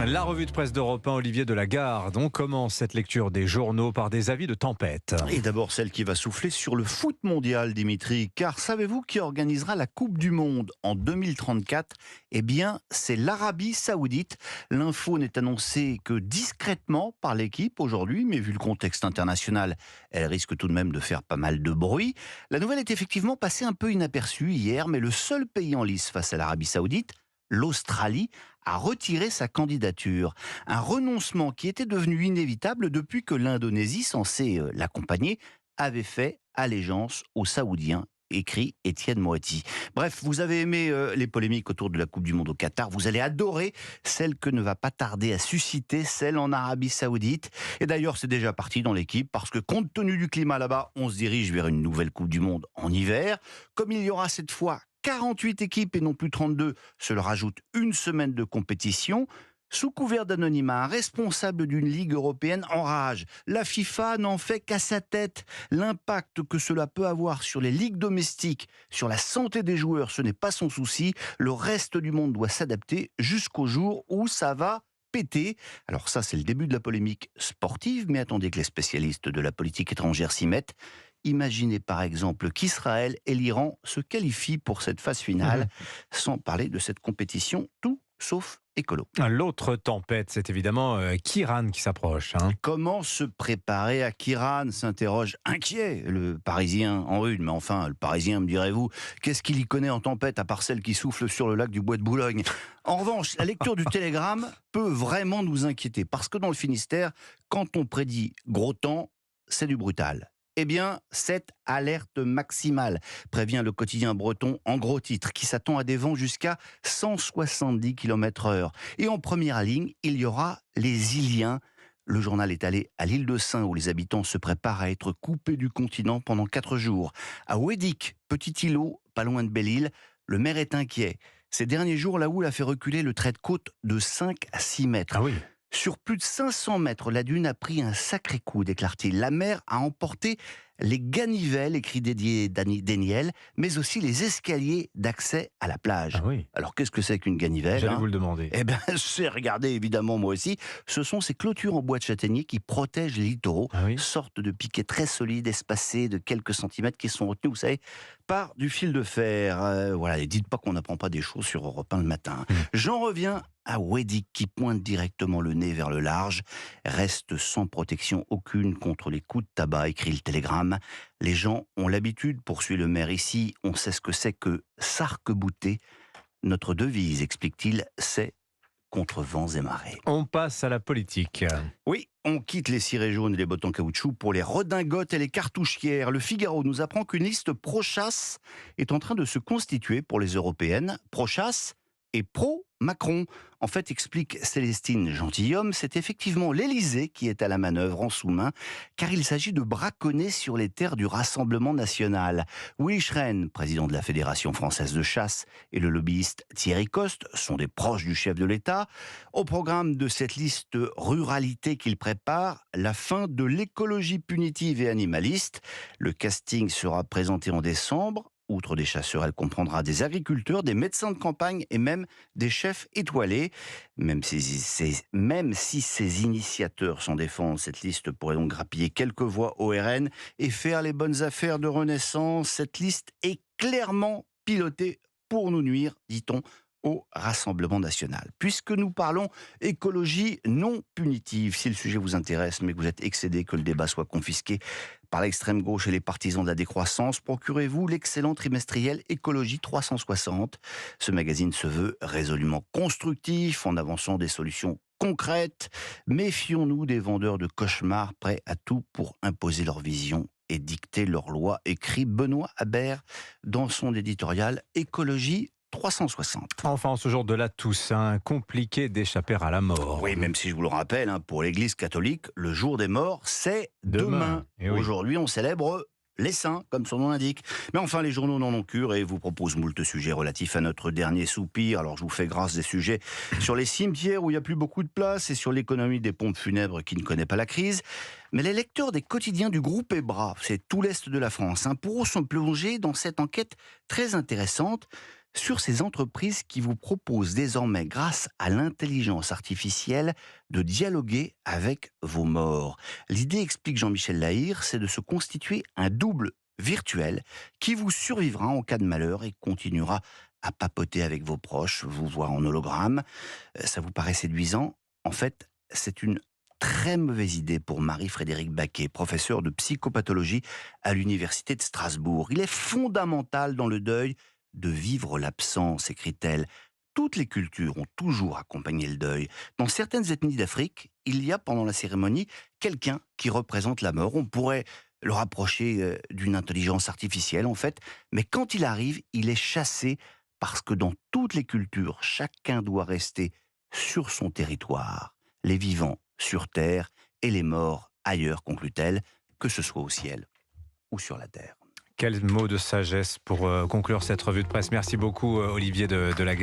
La revue de presse d'Europe 1, Olivier Delagarde. On commence cette lecture des journaux par des avis de tempête. Et d'abord celle qui va souffler sur le foot mondial, Dimitri. Car savez-vous qui organisera la Coupe du Monde en 2034 ? Eh bien, c'est l'Arabie Saoudite. L'info n'est annoncée que discrètement par l'équipe aujourd'hui, mais vu le contexte international, elle risque tout de même de faire pas mal de bruit. La nouvelle est effectivement passée un peu inaperçue hier, mais le seul pays en lice face à l'Arabie Saoudite, l'Australie, a retiré sa candidature. Un renoncement qui était devenu inévitable depuis que l'Indonésie, censée l'accompagner, avait fait allégeance aux Saoudiens, écrit Étienne Moati. Bref, vous avez aimé les polémiques autour de la Coupe du Monde au Qatar, vous allez adorer celle que ne va pas tarder à susciter, celle en Arabie Saoudite. Et d'ailleurs, c'est déjà parti dans l'équipe, parce que compte tenu du climat là-bas, on se dirige vers une nouvelle Coupe du Monde en hiver. Comme il y aura cette fois 48 équipes et non plus 32, cela rajoute une semaine de compétition. Sous couvert d'anonymat, un responsable d'une ligue européenne enrage. La FIFA n'en fait qu'à sa tête. L'impact que cela peut avoir sur les ligues domestiques, sur la santé des joueurs, ce n'est pas son souci. Le reste du monde doit s'adapter jusqu'au jour où ça va péter. Alors ça, c'est le début de la polémique sportive, mais attendez que les spécialistes de la politique étrangère s'y mettent. Imaginez par exemple qu'Israël et l'Iran se qualifient pour cette phase finale, sans parler de cette compétition tout sauf écolo. L'autre tempête, c'est évidemment Kiran qui s'approche. Comment se préparer à Kiran, s'interroge inquiet le Parisien en une. Mais enfin, le Parisien, me direz-vous, qu'est-ce qu'il y connaît en tempête à part celle qui souffle sur le lac du Bois de Boulogne ? En revanche, la lecture du Télégramme peut vraiment nous inquiéter, parce que dans le Finistère, quand on prédit gros temps, c'est du brutal. Eh bien, cette alerte maximale, prévient le quotidien breton en gros titre, qui s'attend à des vents jusqu'à 170 km/h. Et en première ligne, il y aura les Iliens. Le journal est allé à l'île de Sein, où les habitants se préparent à être coupés du continent pendant 4 jours. À Ouédic, petit îlot, pas loin de Belle-Île, le maire est inquiet. Ces derniers jours, la houle a fait reculer le trait de côte de 5 à 6 mètres. Ah oui. Sur plus de 500 mètres, la dune a pris un sacré coup, déclare-t-il. La mer a emporté les ganivelles, écrit Didier Daniel, mais aussi les escaliers d'accès à la plage. Ah oui. Alors, qu'est-ce que c'est qu'une ganivelle ? J'allais vous le demander. Eh bien, c'est, regardez, évidemment, moi aussi, ce sont ces clôtures en bois de châtaignier qui protègent les littoraux, Ah oui. sorte de piquets très solides, espacés de quelques centimètres, qui sont retenus, vous savez, par du fil de fer. Voilà, et dites pas qu'on n'apprend pas des choses sur Europe 1 le matin. J'en reviens à Ouédic, qui pointe directement le nez vers le large, reste sans protection aucune contre les coups de tabac, écrit le Télégramme. Les gens ont l'habitude, poursuit le maire ici, on sait ce que c'est que s'arc-bouter. Notre devise, explique-t-il, c'est contre vents et marées. On passe à la politique. Oui, on quitte les cirés jaunes et les bottes en caoutchouc pour les redingotes et les cartouchières. Le Figaro nous apprend qu'une liste pro-chasse est en train de se constituer pour les européennes. Pro-chasse et pro-Macron. En fait, explique Célestine Gentilhomme, c'est effectivement l'Élysée qui est à la manœuvre en sous-main, car il s'agit de braconner sur les terres du Rassemblement national. Willy Schren, président de la Fédération française de chasse, et le lobbyiste Thierry Coste sont des proches du chef de l'État. Au programme de cette liste ruralité qu'il prépare, la fin de l'écologie punitive et animaliste. Le casting sera présenté en décembre. Outre des chasseurs, elle comprendra des agriculteurs, des médecins de campagne et même des chefs étoilés. Même si ces initiateurs s'en défendent, cette liste pourrait donc grappiller quelques voix au RN et faire les bonnes affaires de Renaissance. Cette liste est clairement pilotée pour nous nuire, dit-on, au Rassemblement national. Puisque nous parlons écologie non punitive, si le sujet vous intéresse, mais que vous êtes excédé que le débat soit confisqué par l'extrême gauche et les partisans de la décroissance, procurez-vous l'excellent trimestriel Écologie 360. Ce magazine se veut résolument constructif, en avançant des solutions concrètes. Méfions-nous des vendeurs de cauchemars prêts à tout pour imposer leur vision et dicter leurs lois, écrit Benoît Habert dans son éditorial Écologie 360. Enfin, ce jour de la Toussaint, compliqué d'échapper à la mort. Oui, même si je vous le rappelle, pour l'Église catholique, le jour des morts, c'est demain. Eh oui. Aujourd'hui, on célèbre les saints, comme son nom l'indique. Mais enfin, les journaux n'en ont cure et vous proposent moult sujets relatifs à notre dernier soupir. Alors, je vous fais grâce des sujets sur les cimetières où il n'y a plus beaucoup de place et sur l'économie des pompes funèbres qui ne connaît pas la crise. Mais les lecteurs des quotidiens du groupe Ebra, c'est tout l'Est de la France, pourront se plonger dans cette enquête très intéressante. sur ces entreprises qui vous proposent désormais, grâce à l'intelligence artificielle, de dialoguer avec vos morts. L'idée, explique Jean-Michel Lahire, c'est de se constituer un double virtuel qui vous survivra en cas de malheur et continuera à papoter avec vos proches, vous voir en hologramme. Ça vous paraît séduisant? En fait, c'est une très mauvaise idée pour Marie-Frédérique Baquet, professeure de psychopathologie à l'Université de Strasbourg. Il est fondamental dans le deuil de vivre l'absence, écrit-elle. Toutes les cultures ont toujours accompagné le deuil. Dans certaines ethnies d'Afrique, il y a pendant la cérémonie quelqu'un qui représente la mort. On pourrait le rapprocher d'une intelligence artificielle en fait, mais quand il arrive, il est chassé parce que dans toutes les cultures, chacun doit rester sur son territoire. Les vivants sur terre et les morts ailleurs, conclut-elle, que ce soit au ciel ou sur la terre. Quel mot de sagesse pour conclure cette revue de presse. Merci beaucoup, Olivier de la